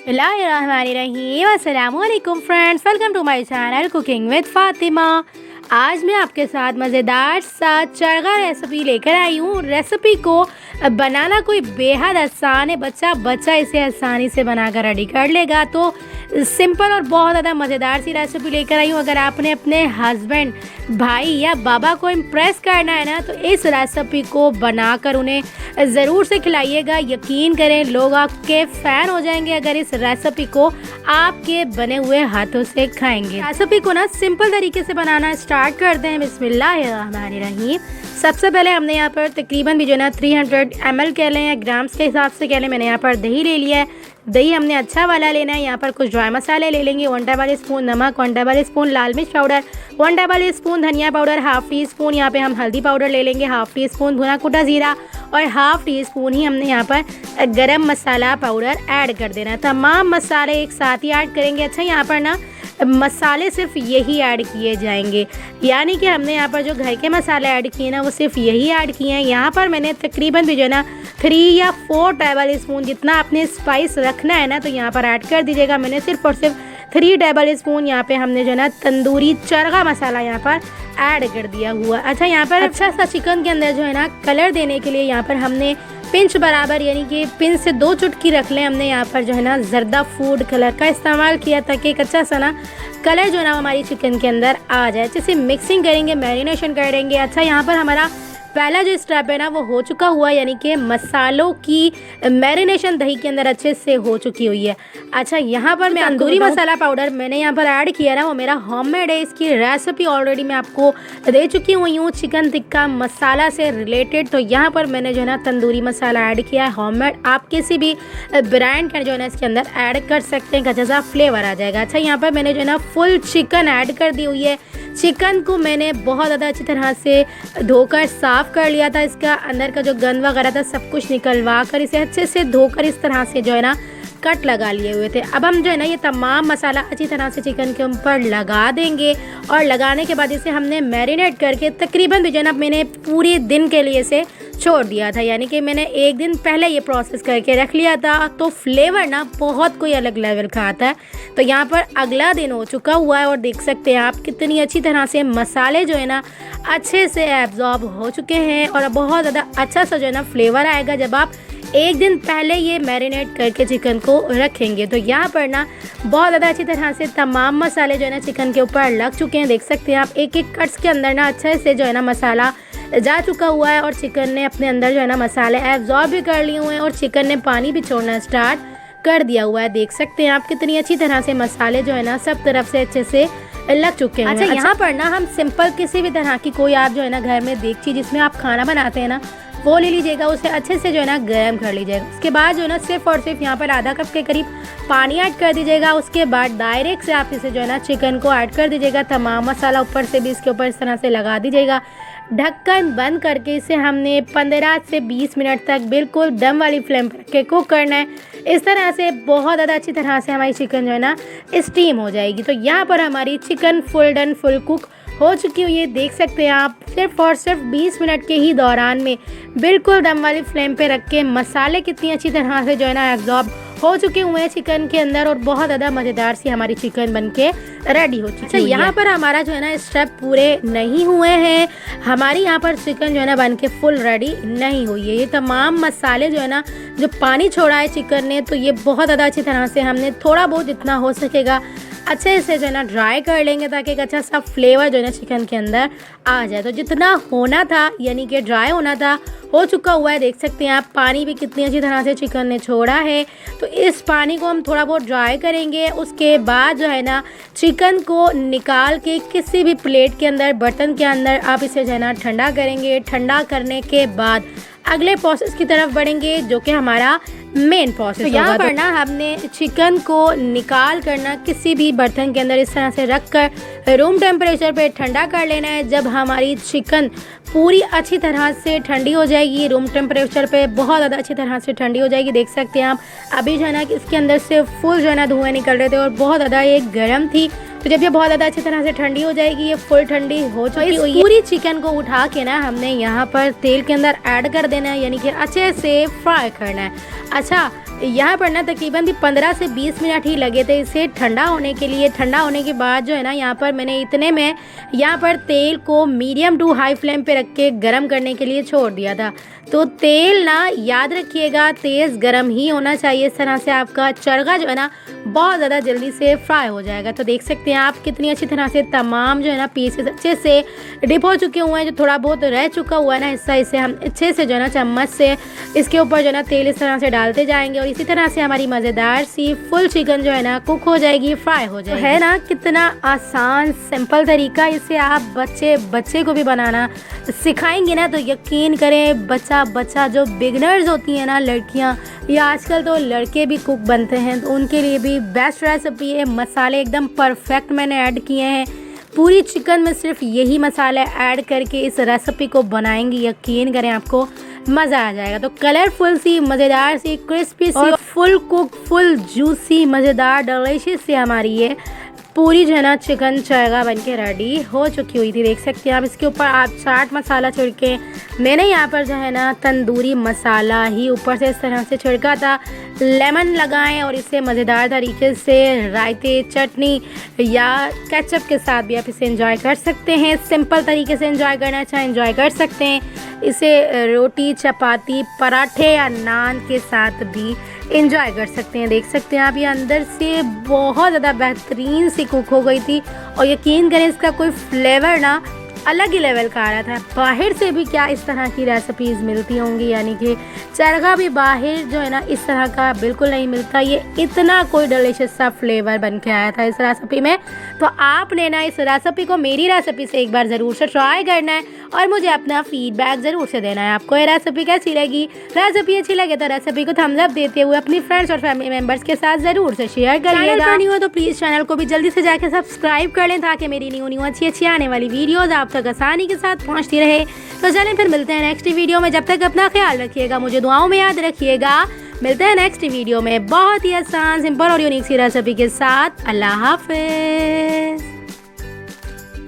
बिस्मिल्लाहिर्रहमानिर्रहीम। अस्सलामुअलैकुम friends, welcome to my channel cooking with Fatima. आज मैं आपके साथ मज़ेदार सा चरगा रेसिपी लेकर आई हूँ। रेसिपी को बनाना कोई बेहद आसान है, बच्चा इसे आसानी से बनाकर रेडी कर लेगा। तो सिंपल और बहुत ज़्यादा मज़ेदार सी रेसिपी लेकर आई हूँ। अगर आपने अपने हस्बैंड, भाई या बाबा को इम्प्रेस करना है ना, तो इस रेसिपी को बनाकर उन्हें ज़रूर से खिलाइएगा। यकीन करें, लोग आपके फ़ैन हो जाएंगे अगर इस रेसिपी को आपके बने हुए हाथों से खाएंगे। रेसिपी को ना सिंपल तरीके से बनाना स्टार्ट करते हैं। बिस्मिल्लाहिर्रहमानिर्रहीम। सबसे पहले हमने यहाँ पर तकरीबन भी जो है ना 300 ml कह लें या ग्राम्स के हिसाब से कह लें, मैंने यहाँ पर दही ले लिया है। दही हमने अच्छा वाला लेना है। यहाँ पर कुछ ड्राई मसाले ले लेंगे। 1 टेबल स्पून नमक, 1 टेबल स्पून लाल मिर्च पाउडर, 1 टेबल स्पून धनिया पाउडर, हाफ टी स्पून यहाँ पे हम हल्दी पाउडर ले लेंगे, हाफ टी स्पून भुना कुटा ज़ीरा और हाफ टी स्पून ही हमने यहाँ पर गरम मसाला पाउडर ऐड कर देना है। तमाम मसाले एक साथ ही ऐड करेंगे। अच्छा, यहाँ पर ना मसाले सिर्फ यही ऐड किए जाएंगे, यानी कि हमने यहाँ पर जो घर के मसाले ऐड किए ना वो सिर्फ यही ऐड किए हैं। यहाँ पर मैंने तकरीबन भी जो है ना 3 या 4 टेबल स्पून जितना आपने स्पाइस रखना है ना, तो यहाँ पर ऐड कर दीजिएगा। मैंने सिर्फ और सिर्फ 3 टेबल स्पून यहाँ पे हमने जो है ना तंदूरी चरगा मसाला यहाँ पर ऐड कर दिया हुआ। अच्छा, यहाँ पर अच्छा सा चिकन के अंदर जो है ना कलर देने के लिए यहाँ पर हमने पिंच बराबर, यानी कि पिंच से 2 चुटकी रख लें, हमने यहाँ पर जो है ना जर्दा फूड कलर का इस्तेमाल किया ताकि एक अच्छा सा ना कलर जो है ना हमारी चिकन के अंदर आ जाए। जैसे मिक्सिंग करेंगे, मैरिनेशन करेंगे। अच्छा, यहाँ पर हमारा पहला जो स्टेप है ना वो हो चुका हुआ, यानी कि मसालों की मैरिनेशन दही के अंदर अच्छे से हो चुकी हुई है। अच्छा, यहाँ पर मैं तंदूरी मसाला पाउडर मैंने यहाँ पर ऐड किया ना, वो मेरा होममेड है। इसकी रेसिपी ऑलरेडी मैं आपको दे चुकी हुई हूँ चिकन टिक्का मसाला से रिलेटेड। तो यहाँ पर मैंने जो है ना तंदूरी मसाला ऐड किया है होममेड। आप किसी भी ब्रांड का जो है ना इसके अंदर ऐड कर सकते हैं, अच्छा सा फ्लेवर आ जाएगा। अच्छा, यहाँ पर मैंने जो है ना फुल चिकन ऐड कर दी हुई है। चिकन को मैंने बहुत ज़्यादा अच्छी तरह से धोकर साफ़ कर लिया था। इसका अंदर का जो गंद वगैरह था सब कुछ निकलवा कर इसे अच्छे से धोकर इस तरह से जो है ना कट लगा लिए हुए थे। अब हम जो है ना ये तमाम मसाला अच्छी तरह से चिकन के ऊपर लगा देंगे और लगाने के बाद इसे हमने मैरिनेट करके तकरीबन भी जो है ना मैंने पूरे दिन के लिए इसे छोड़ दिया था, यानी कि मैंने एक दिन पहले ये प्रोसेस करके रख लिया था। तो फ्लेवर ना बहुत कोई अलग लेवल का आता है। तो यहाँ पर अगला दिन हो चुका हुआ है और देख सकते हैं आप कितनी अच्छी तरह से मसाले जो है ना अच्छे से एब्जॉर्ब हो चुके हैं और बहुत ज़्यादा अच्छा सा जो है ना फ्लेवर आएगा जब आप एक दिन पहले ये मैरिनेट करके चिकन को रखेंगे। तो यहाँ पर ना बहुत ज़्यादा अच्छी तरह से तमाम मसाले जो है ना चिकन के ऊपर लग चुके हैं। देख सकते हैं आप एक एक कट्स के अंदर ना अच्छे से जो है ना मसाला जा चुका हुआ है और चिकन ने अपने अंदर जो है ना मसाले एब्जॉर्ब भी कर लिए हुए हैं और चिकन ने पानी भी छोड़ना स्टार्ट कर दिया हुआ है। देख सकते हैं आप कितनी अच्छी तरह से मसाले जो है ना सब तरफ से अच्छे से लग चुके हैं। अच्छा, यहाँ पर ना हम सिंपल किसी भी तरह की कोई आप जो है ना घर में देगची जिसमें आप खाना बनाते हैं ना वो ले लीजिएगा, उसे अच्छे से जो है ना गर्म कर लीजिएगा। उसके बाद जो है ना सिर्फ और सिर्फ यहाँ पर आधा कप के करीब पानी ऐड कर दीजिएगा। उसके बाद डायरेक्ट से आप इसे जो है ना चिकन को ऐड कर दीजिएगा। तमाम मसाला ऊपर से भी इसके ऊपर इस तरह से लगा दीजिएगा। ढक्कन बंद करके इसे हमने 15 से 20 मिनट तक बिल्कुल दम वाली फ्लेम पर रख के कुक करना है। इस तरह से बहुत ज़्यादा अच्छी तरह से हमारी चिकन जो है ना स्टीम हो जाएगी। तो यहाँ पर हमारी chicken full done full cook हो चुकी हुई है। देख सकते हैं आप सिर्फ और सिर्फ 20 मिनट के ही दौरान में बिल्कुल दम वाली फ्लेम पे रख के मसाले कितनी अच्छी तरह से जो है ना एब्जॉर्ब हो चुके हुए हैं चिकन के अंदर और बहुत ज़्यादा मज़ेदार सी हमारी चिकन बनके रेडी हो चुकी है। यहाँ पर हमारा जो है ना स्टेप पूरे नहीं हुए हैं, हमारी यहाँ पर चिकन जो है ना बनके फुल रेडी नहीं हुई है। ये तमाम मसाले जो है ना जो पानी छोड़ा है चिकन ने, तो ये बहुत ज़्यादा अच्छी तरह से हमने थोड़ा बहुत जितना हो सकेगा अच्छे से जो है ना ड्राई कर लेंगे ताकि एक अच्छा सा फ्लेवर जो है ना चिकन के अंदर आ जाए। तो जितना होना था यानी कि ड्राई होना था हो चुका हुआ है। देख सकते हैं आप पानी भी कितनी अच्छी तरह से चिकन ने छोड़ा है। तो इस पानी को हम थोड़ा बहुत ड्राई करेंगे। उसके बाद जो है ना चिकन को निकाल के किसी भी प्लेट के अंदर, बर्तन के अंदर आप इसे जो है ना ठंडा करेंगे। ठंडा करने के बाद अगले प्रोसेस की तरफ बढ़ेंगे जो कि हमारा मेन प्रोसेस। तो यहाँ पर ना हमने चिकन को निकाल कर ना किसी भी बर्तन के अंदर इस तरह से रख कर रूम टेम्परेचर पे ठंडा कर लेना है। जब हमारी चिकन पूरी अच्छी तरह से ठंडी हो जाएगी, रूम टेम्परेचर पे बहुत ज़्यादा अच्छी तरह से ठंडी हो जाएगी। देख सकते हैं आप अभी जो है ना कि इसके अंदर से फुल जो है ना धुएँ निकल रहे थे और बहुत ज़्यादा ये गर्म थी। तो जब ये बहुत ज़्यादा अच्छी तरह से ठंडी हो जाएगी, ये फुल ठंडी हो चुकी हुई है, पूरी चिकन को उठा के ना हमने यहाँ पर तेल के अंदर ऐड कर देना है, यानी कि अच्छे से फ्राई करना है। अच्छा, यहाँ पर ना तकरीबन 15 से 20 मिनट ही लगे थे इसे ठंडा होने के लिए। ठंडा होने के बाद जो है ना यहाँ पर मैंने इतने में यहाँ पर तेल को मीडियम टू हाई फ्लेम पे रख के गरम करने के लिए छोड़ दिया था। तो तेल ना याद रखिएगा तेज़ गरम ही होना चाहिए, इस तरह से आपका चरगा जो है ना बहुत ज़्यादा जल्दी से फ्राई हो जाएगा। तो देख सकते हैं आप कितनी अच्छी तरह से तमाम जो है ना पीसेस अच्छे से डिप हो चुके हुए हैं। जो थोड़ा बहुत रह चुका हुआ है ना हिस्सा, इसे हम अच्छे से जो है ना चम्मच से इसके ऊपर जो है ना तेल इस तरह से डालते जाएंगे और इसी तरह से हमारी मज़ेदार सी फुल चिकन जो है ना कुक हो जाएगी, फ्राई हो जाएगी। है ना कितना आसान सिंपल तरीका। इसे आप बच्चे को भी बनाना सिखाएंगे ना तो यकीन करें बच्चा जो बिगनर्स होती हैं ना लड़कियां या आजकल तो लड़के भी कुक बनते हैं, तो उनके लिए भी बेस्ट रेसिपी है। मसाले एकदम परफेक्ट मैंने ऐड किए हैं। पूरी चिकन में सिर्फ यही मसाले ऐड करके इस रेसिपी को बनाएंगे, यकीन करें आपको मज़ा आ जाएगा। तो कलरफुल सी मज़ेदार सी क्रिस्पी सी और फुल कुक फुल जूसी मज़ेदार डिलीशियस सी हमारी ये पूरी जो है ना चिकन चरगा बनके रेडी हो चुकी हुई थी। देख सकते हैं आप। इसके ऊपर आप चाट मसाला छिड़के, मैंने यहाँ पर जो है ना तंदूरी मसाला ही ऊपर से इस तरह से छिड़का था। लेमन लगाएं और इसे मज़ेदार तरीके से रायते चटनी या केचप के साथ भी आप इसे एंजॉय कर सकते हैं। सिंपल तरीके से एंजॉय करना चाहें एंजॉय कर सकते हैं। इसे रोटी चपाती पराठे या नान के साथ भी एंजॉय कर सकते हैं। देख सकते हैं आप ये अंदर से बहुत ज़्यादा बेहतरीन सी कुक हो गई थी और यकीन करें इसका कोई फ्लेवर ना अलग ही लेवल का आ रहा था। बाहर से भी क्या इस तरह की रेसिपीज़ मिलती होंगी, यानी कि चरगा भी बाहर जो है ना इस तरह का बिल्कुल नहीं मिलता। ये इतना कोई डिलीशियस सा फ्लेवर बन के आया था इस रेसिपी में। तो आपने ना इस रेसिपी को मेरी रेसिपी से एक बार ज़रूर से ट्राई करना है और मुझे अपना फीडबैक ज़रूर से देना है। आपको ये रेसिपी कैसी लगी? रेसिपी अच्छी लगे तो रेसिपी को थम्स अप देते हुए अपनी फ्रेंड्स और फैमिली मेम्बर्स के साथ ज़रूर से शेयर करिएगा। नहीं हो तो प्लीज़ चैनल को भी जल्दी से जाकर सब्सक्राइब कर लें ताकि मेरी न्यू अच्छी आने वाली वीडियोज़ आप तक आसानी के साथ पहुँचती रहे। तो चलें फिर मिलते हैं नेक्स्ट वीडियो में। जब तक अपना ख्याल रखिएगा, मुझे दुआओं में याद रखिएगा। मिलते हैं नेक्स्ट वीडियो में बहुत ही आसान सिंपल और यूनिक सी रेसिपी के साथ। अल्लाह हाफिज़।